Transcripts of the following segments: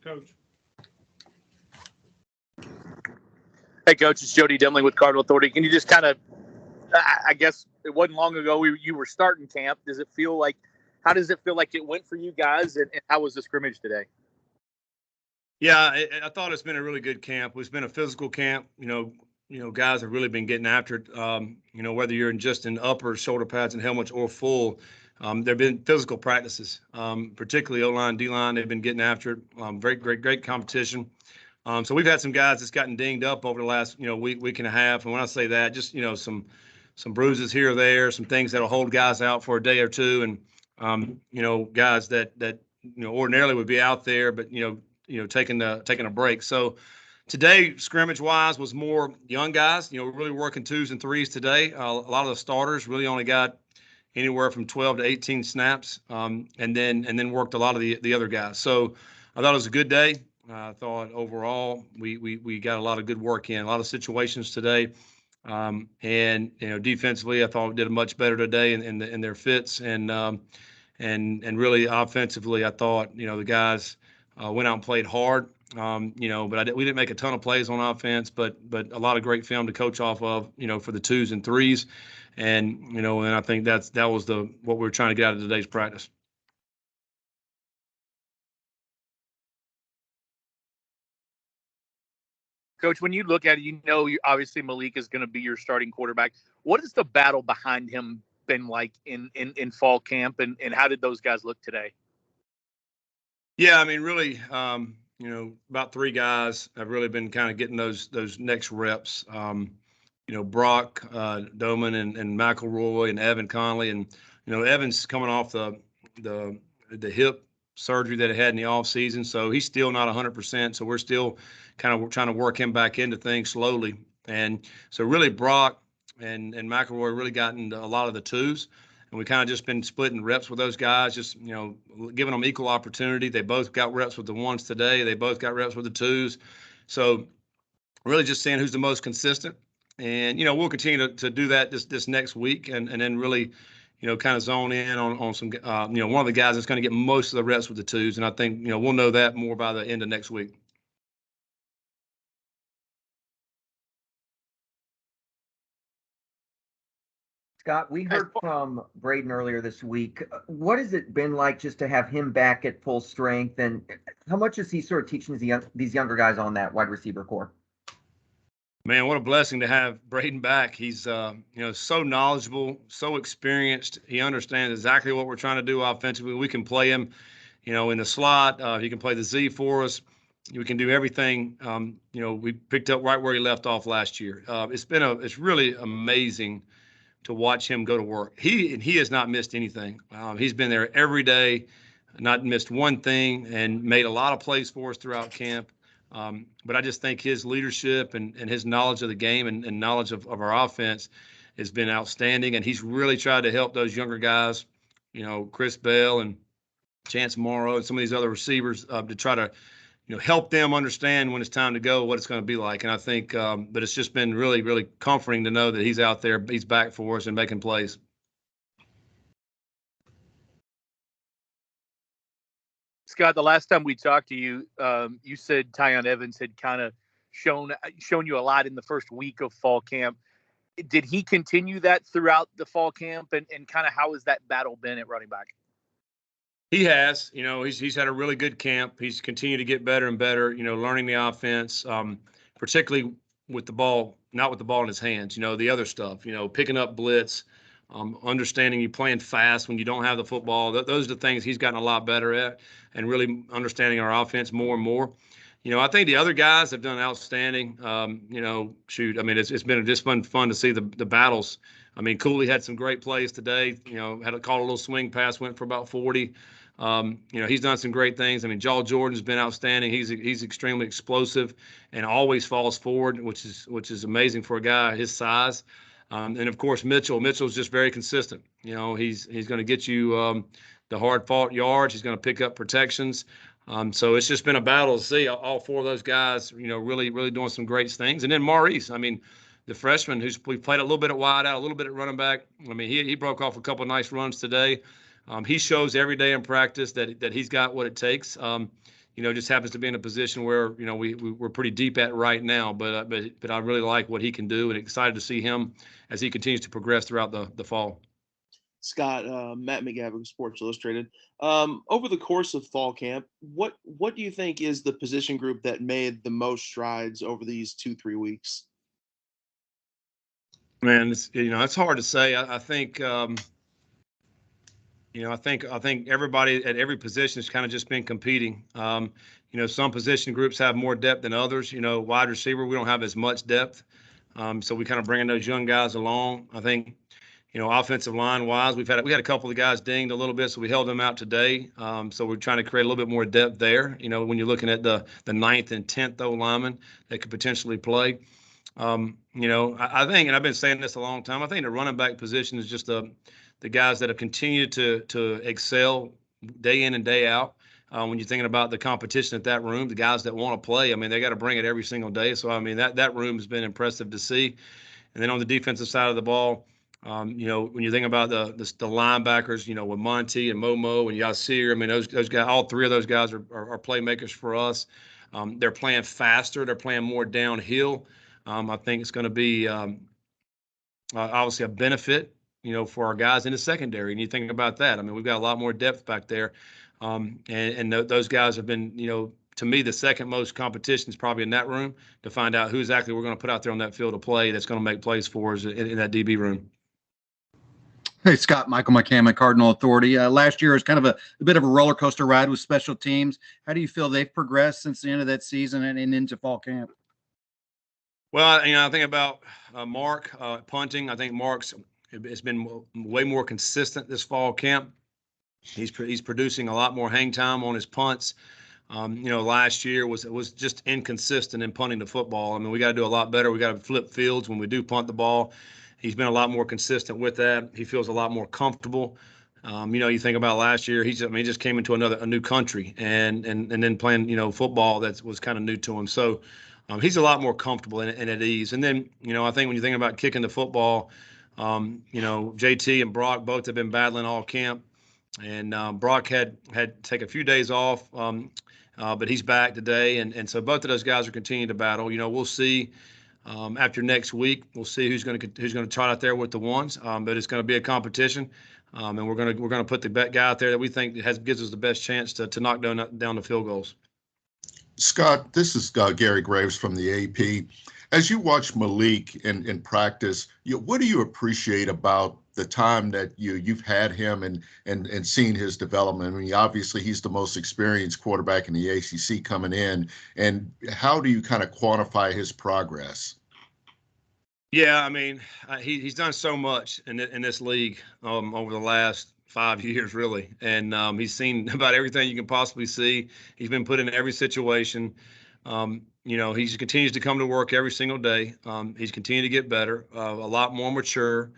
Coach. Hey, Coach, it's Jody Demling with Cardinal Authority. Can you just kind of, I guess it wasn't long ago you were starting camp. How does it feel like it went for you guys, and how was the scrimmage today? Yeah, I thought it's been a really good camp. It's been a physical camp. Guys have really been getting after it. Whether you're just in upper shoulder pads and helmets or full, there have been physical practices, particularly O-line, D-line. They've been getting after it. Great competition. So we've had some guys that's gotten dinged up over the last, week and a half. And when I say that, just, some bruises here or there, some things that'll hold guys out for a day or two. And, guys that ordinarily would be out there, but, taking a break. So today, scrimmage-wise, was more young guys. We're really working 2s and 3s today. A lot of the starters really only got anywhere from 12 to 18 snaps, and then worked a lot of the other guys. So I thought it was a good day. I thought overall we got a lot of good work in, a lot of situations today. And defensively, I thought we did much better today in their fits, and really offensively, I thought the guys went out and played hard. But we didn't make a ton of plays on offense, but a lot of great film to coach off of, for the 2s and 3s, and I think that was what we were trying to get out of today's practice. Coach, when you look at it, obviously Malik is going to be your starting quarterback. What has the battle behind him been like in fall camp, and how did those guys look today? Yeah, I mean, really, about 3 guys have really been kind of getting those next reps. Brock, Doman, and McElroy, and Evan Conley, and Evan's coming off the hip surgery that he had in the off season, so he's still not 100%. So we're still kind of trying to work him back into things slowly. And so really Brock and McElroy really gotten a lot of the 2s, and we kind of just been splitting reps with those guys, just giving them equal opportunity. They both got reps with the 1s today. They both got reps with the 2s. So really just seeing who's the most consistent. And we'll continue to do that this next week, and then really kind of zone in on some, one of the guys that's going to get most of the reps with the 2s. And I think, we'll know that more by the end of next week. Scott, we heard from Braden earlier this week. What has it been like just to have him back at full strength, and how much is he sort of teaching these younger guys on that wide receiver core? Man, what a blessing to have Braden back. He's, so knowledgeable, so experienced. He understands exactly what we're trying to do offensively. We can play him, in the slot. He can play the Z for us. We can do everything. We picked up right where he left off last year. It's really amazing to watch him go to work. He has not missed anything. He's been there every day, not missed one thing, and made a lot of plays for us throughout camp. But I just think his leadership and his knowledge of the game and knowledge of our offense has been outstanding. And he's really tried to help those younger guys, Chris Bell and Chance Morrow and some of these other receivers to try to, help them understand when it's time to go, what it's going to be like. And I think, but it's just been really, really comforting to know that he's out there, he's back for us and making plays. Scott, the last time we talked to you, you said Tyon Evans had kind of shown you a lot in the first week of fall camp. Did he continue that throughout the fall camp, and kind of how has that battle been at running back? He has, he's had a really good camp. He's continued to get better and better, learning the offense, particularly with the ball, not with the ball in his hands, the other stuff, picking up blitz, understanding you playing fast when you don't have the football. Those are the things he's gotten a lot better at, and really understanding our offense more and more. I think the other guys have done outstanding. It's been just fun to see the battles. Cooley had some great plays today. Had to call a little swing pass, went for about 40. He's done some great things. Jaw Jordan's been outstanding. He's extremely explosive and always falls forward, which is amazing for a guy his size. And of course, Mitchell's just very consistent. He's going to get you the hard fought yards. He's going to pick up protections. So it's just been a battle to see all 4 of those guys, really, really doing some great things. And then Maurice, the freshman we played a little bit at wide out, a little bit at running back. He broke off a couple of nice runs today. He shows every day in practice that he's got what it takes. just happens to be in a position where, we're pretty deep at right now. But I really like what he can do, and excited to see him as he continues to progress throughout the fall. Scott, Matt McGavick, Sports Illustrated. Over the course of fall camp, what do you think is the position group that made the most strides over these 2-3 weeks? Man, it's hard to say. I think I think everybody at every position has kind of just been competing. Some position groups have more depth than others. Wide receiver, we don't have as much depth, so we kind of bringing those young guys along. I think, offensive line wise, we had a couple of guys dinged a little bit, so we held them out today. So we're trying to create a little bit more depth there. When you're looking at the 9th and 10th linemen that could potentially play. I think, and I've been saying this a long time, I think the running back position is just the guys that have continued to excel day in and day out. When you're thinking about the competition at that room, the guys that want to play, they got to bring it every single day. So, that room has been impressive to see. And then on the defensive side of the ball, when you think about the linebackers, with Monty and Momo and Yasir, those guys, all three of those guys are playmakers for us. They're playing faster. They're playing more downhill. I think it's going to be obviously a benefit, for our guys in the secondary. And you think about that. We've got a lot more depth back there. And those guys have been, to me, the second most competition is probably in that room to find out who exactly we're going to put out there on that field of play that's going to make plays for us in that DB room. Hey, Scott, Michael McCammon, Cardinal Authority. Last year was kind of a bit of a roller coaster ride with special teams. How do you feel they've progressed since the end of that season and into fall camp? Well, I think about Mark punting. I think Mark's has been way more consistent this fall camp. He's producing a lot more hang time on his punts. Last year was just inconsistent in punting the football. We got to do a lot better. We got to flip fields when we do punt the ball. He's been a lot more consistent with that. He feels a lot more comfortable. You think about last year, he just came into a new country and then playing, football that was kind of new to him. So he's a lot more comfortable and at ease. And then, I think when you think about kicking the football, JT and Brock both have been battling all camp. And Brock had to take a few days off, but he's back today. And so both of those guys are continuing to battle. We'll see. After next week, we'll see who's going to trot out there with the ones. But it's going to be a competition, and we're going to put the guy out there that we think gives us the best chance to knock down the field goals. Scott, this is Gary Graves from the AP. As you watch Malik in practice, what do you appreciate about the time that you've had him and seen his development? Obviously he's the most experienced quarterback in the ACC coming in, and how do you kind of quantify his progress? Yeah, he's done so much in this league over the last 5 years, really, and he's seen about everything you can possibly see. He's been put in every situation. He continues to come to work every single day. He's continued to get better, a lot more mature.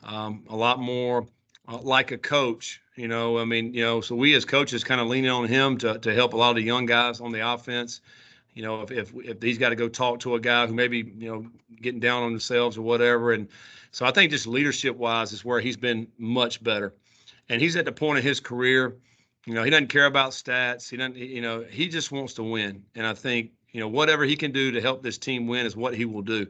A lot more like a coach, so we as coaches kind of leaning on him to help a lot of the young guys on the offense. If he's got to go talk to a guy who maybe, getting down on themselves or whatever. And so I think just leadership wise is where he's been much better. And he's at the point of his career, he doesn't care about stats. He doesn't, he just wants to win. And I think, whatever he can do to help this team win is what he will do.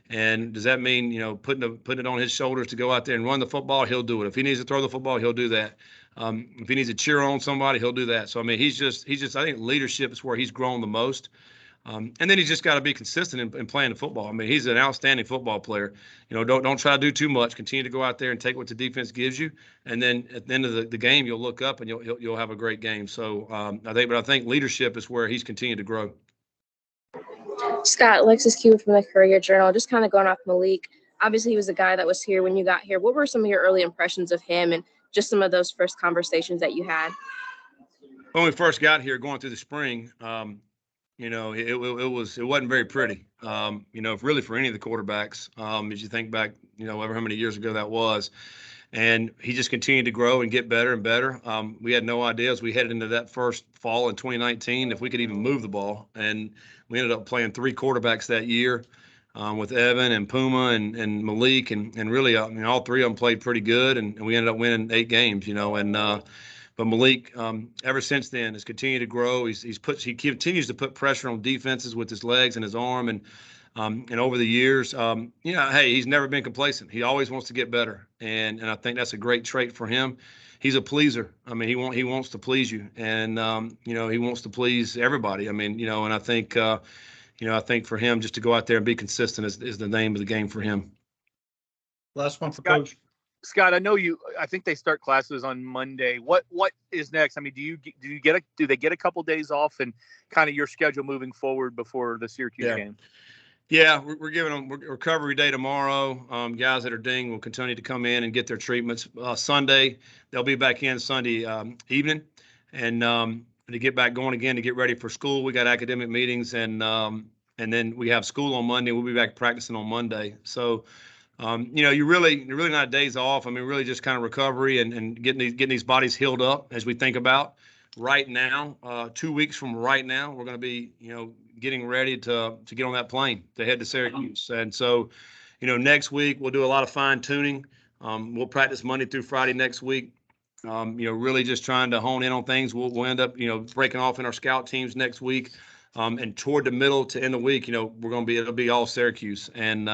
And does that mean, putting it on his shoulders to go out there and run the football? He'll do it. If he needs to throw the football, he'll do that. If he needs to cheer on somebody, he'll do that. So, he's just, I think leadership is where he's grown the most. And then he's just got to be consistent in playing the football. He's an outstanding football player. Don't try to do too much. Continue to go out there and take what the defense gives you. And then at the end of the game, you'll look up and you'll have a great game. So I think leadership is where he's continued to grow. Scott, Alexis Q from the Courier-Journal, just kind of going off Malik. Obviously, he was a guy that was here when you got here. What were some of your early impressions of him and just some of those first conversations that you had? When we first got here, going through the spring, it wasn't very pretty. Really for any of the quarterbacks, as you think back, ever how many years ago that was. And he just continued to grow and get better and better. We had no idea as we headed into that first fall in 2019 if we could even move the ball. And we ended up playing 3 quarterbacks that year with Evan and Puma and Malik. And really, all 3 of them played pretty good. And we ended up winning 8 games, And But Malik, ever since then, has continued to grow. He continues to put pressure on defenses with his legs and his arm, and over the years, hey, he's never been complacent. He always wants to get better, and I think that's a great trait for him. He's a pleaser. I mean, he wants to please you, and he wants to please everybody. I mean, and I think I think for him just to go out there and be consistent is the name of the game for him. Last one for Scott, Coach. Scott, I think they start classes on Monday. What is next? I mean, do they get a couple days off, and kind of your schedule moving forward before the Syracuse game? Yeah, we're giving them recovery day tomorrow. Guys that are dinged will continue to come in and get their treatments. Sunday, they'll be back in Sunday evening, and to get back going again to get ready for school. We got academic meetings, and then we have school on Monday. We'll be back practicing on Monday. So, you're really not days off. I mean, really just kind of recovery and getting these bodies healed up as we think about right now. 2 weeks from right now, we're going to be getting ready to get on that plane to head to Syracuse. And so, next week we'll do a lot of fine tuning. We'll practice Monday through Friday next week. Really just trying to hone in on things. We'll end up, breaking off in our scout teams next week. And toward the middle to end the week, it'll be all Syracuse. And,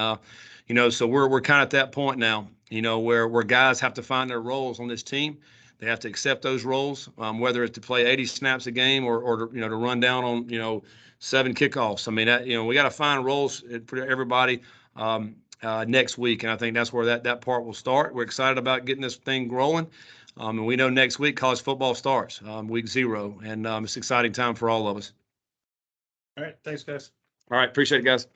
so we're kind of at that point now, where guys have to find their roles on this team. They have to accept those roles, whether it's to play 80 snaps a game or to run down on, 7 kickoffs. I mean, we got to find roles for everybody next week. And I think that's where that part will start. We're excited about getting this thing rolling. And we know next week college football starts, week 0. And it's an exciting time for all of us. All right. Thanks, guys. All right. Appreciate it, guys.